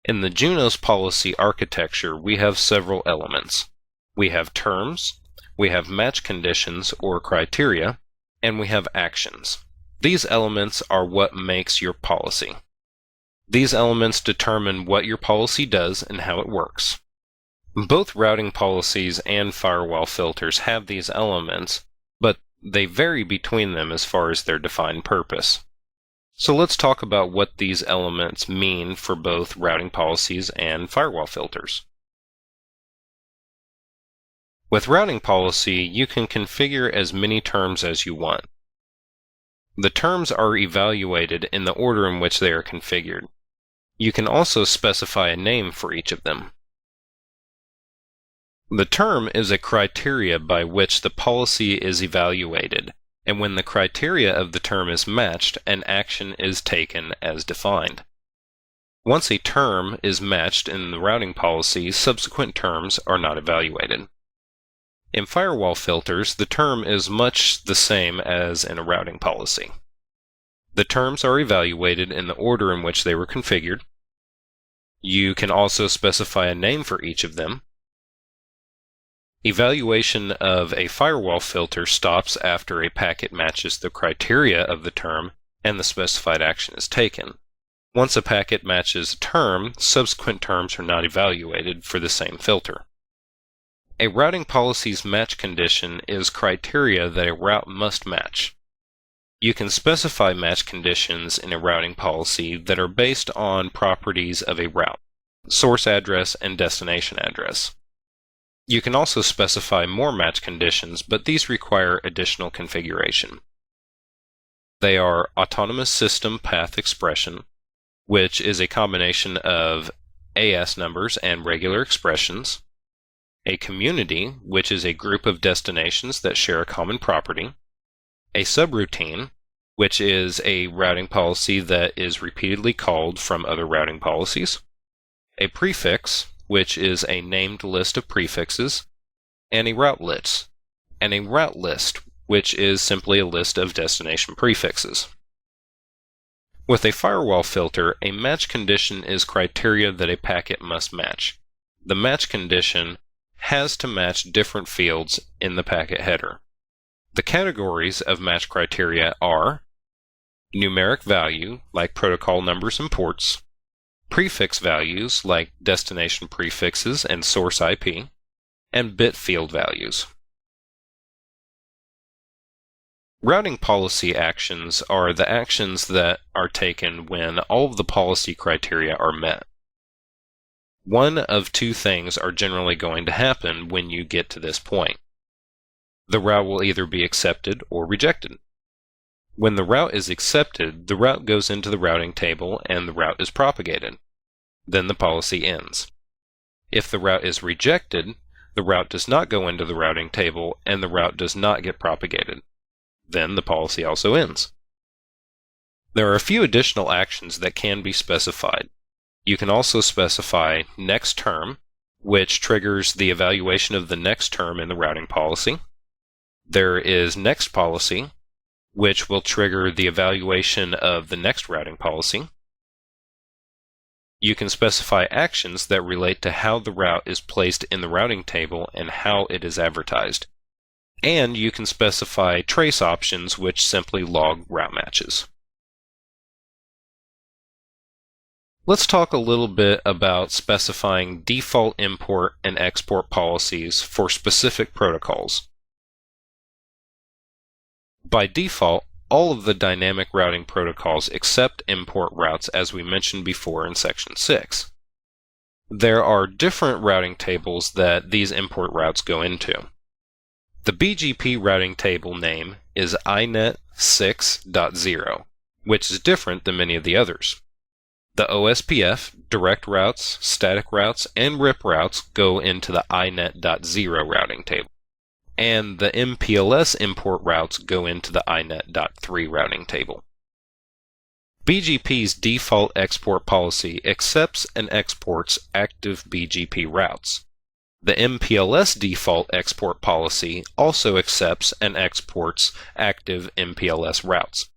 In the Junos policy architecture, we have several elements. We have terms, we have match conditions or criteria, and we have actions. These elements are what makes your policy. These elements determine what your policy does and how it works. Both routing policies and firewall filters have these elements, but they vary between them as far as their defined purpose. So let's talk about what these elements mean for both routing policies and firewall filters. With routing policy, you can configure as many terms as you want. The terms are evaluated in the order in which they are configured. You can also specify a name for each of them. The term is a criteria by which the policy is evaluated, and when the criteria of the term is matched, an action is taken as defined. Once a term is matched in the routing policy, subsequent terms are not evaluated. In firewall filters, the term is much the same as in a routing policy. The terms are evaluated in the order in which they were configured. You can also specify a name for each of them. Evaluation of a firewall filter stops after a packet matches the criteria of the term and the specified action is taken. Once a packet matches a term, subsequent terms are not evaluated for the same filter. A routing policy's match condition is criteria that a route must match. You can specify match conditions in a routing policy that are based on properties of a route, source address and destination address. You can also specify more match conditions, but these require additional configuration. They are Autonomous System Path Expression, which is a combination of AS numbers and regular expressions, a community, which is a group of destinations that share a common property, a subroutine, which is a routing policy that is repeatedly called from other routing policies, a prefix, which is a named list of prefixes, and a route list, which is simply a list of destination prefixes. With a firewall filter, a match condition is criteria that a packet must match. The match condition has to match different fields in the packet header. The categories of match criteria are numeric value, like protocol numbers and ports, prefix values, like destination prefixes and source IP, and bit field values. Routing policy actions are the actions that are taken when all of the policy criteria are met. One of two things are generally going to happen when you get to this point. The route will either be accepted or rejected. When the route is accepted, the route goes into the routing table and the route is propagated. Then the policy ends. If the route is rejected, the route does not go into the routing table and the route does not get propagated. Then the policy also ends. There are a few additional actions that can be specified. You can also specify next term, which triggers the evaluation of the next term in the routing policy. There is next policy, which will trigger the evaluation of the next routing policy. You can specify actions that relate to how the route is placed in the routing table and how it is advertised. And you can specify trace options, which simply log route matches. Let's talk a little bit about specifying default import and export policies for specific protocols. By default, all of the dynamic routing protocols accept import routes, as we mentioned before in Section 6. There are different routing tables that these import routes go into. The BGP routing table name is INET 6.0, which is different than many of the others. The OSPF, direct routes, static routes, and RIP routes go into the INET.0 routing table, and the MPLS import routes go into the INET.3 routing table. BGP's default export policy accepts and exports active BGP routes. The MPLS default export policy also accepts and exports active MPLS routes.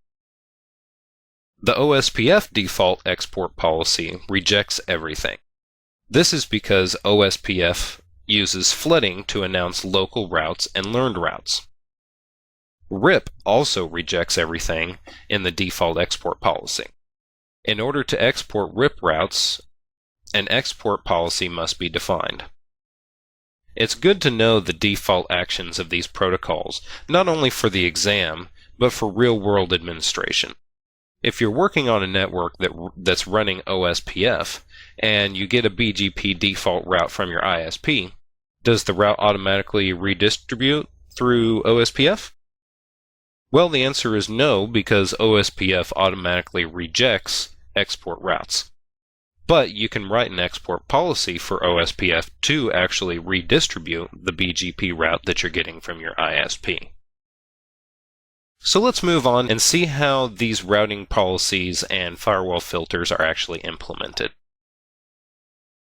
The OSPF default export policy rejects everything. This is because OSPF uses flooding to announce local routes and learned routes. RIP also rejects everything in the default export policy. In order to export RIP routes, an export policy must be defined. It's good to know the default actions of these protocols, not only for the exam, but for real-world administration. If you're working on a network that's running OSPF, and you get a BGP default route from your ISP, does the route automatically redistribute through OSPF? Well, the answer is no, because OSPF automatically rejects export routes. But you can write an export policy for OSPF to actually redistribute the BGP route that you're getting from your ISP. So let's move on and see how these routing policies and firewall filters are actually implemented.